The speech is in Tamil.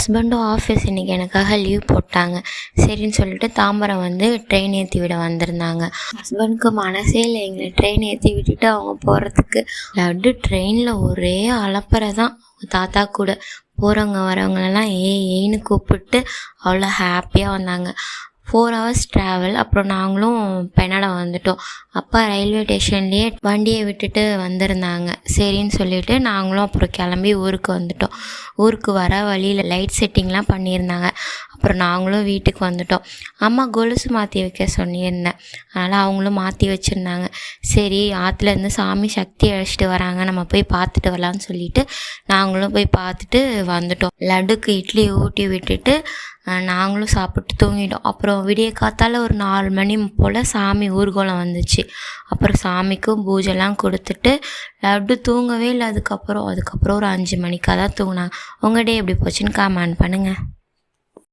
ஹஸ்பண்டும் ஆஃபீஸ் இன்றைக்கி எனக்காக லீவ் போட்டாங்க. சரின்னு சொல்லிட்டு தாம்பரம் வந்து ட்ரெயின் ஏற்றி விட வந்திருந்தாங்க. ஹஸ்பண்டுக்கு மனசே இல்லை எங்களை ட்ரெயின் ஏற்றி விட்டுட்டு அவங்க போகிறதுக்கு. லட்டு ட்ரெயினில் ஒரே அலப்பறை தான். தாத்தா கூட போகிறவங்க வரவங்களெல்லாம் ஏன்னு கூப்பிட்டு அவ்வளோ ஹாப்பியாக வந்தாங்க. 4 hours ட்ராவல். அப்புறம் நாங்களும் பெண்ணடம் வந்துட்டோம். அப்பா ரயில்வே ஸ்டேஷன்லேயே வண்டியை விட்டுட்டு வந்திருந்தாங்க. சரின்னு சொல்லிவிட்டு நாங்களும் அப்புறம் கிளம்பி ஊருக்கு வந்துட்டோம். ஊருக்கு வர வழியில் லைட் செட்டிங்லாம் பண்ணியிருந்தாங்க. அப்புறம் நாங்களும் வீட்டுக்கு வந்துட்டோம். அம்மா கொலுசு மாற்றி வைக்க சொல்லியிருந்தேன், அதனால் அவங்களும் மாற்றி வச்சுருந்தாங்க. சரி, ஆற்றுலேருந்து சாமி சக்தி அழைச்சிட்டு வராங்க, நம்ம போய் பார்த்துட்டு வரலான்னு சொல்லிட்டு நாங்களும் போய் பார்த்துட்டு வந்துட்டோம். லட்டுக்கு இட்லி ஊட்டி விட்டுட்டு நாங்களும் சாப்பிட்டு தூங்கிட்டோம். அப்புறம் விடிய காத்தால ஒரு 4 மணி போல் சாமி ஊர்வலம் வந்துச்சு. அப்புறம் சாமிக்கும் பூஜைலாம் கொடுத்துட்டு லட்டு தூங்கவே இல்லை. அதுக்கப்புறம் ஒரு 5 மணிக்காக தான் தூங்கினாங்க. உங்கள் டே எப்படி போச்சுன்னு கமெண்ட் பண்ணுங்கள்.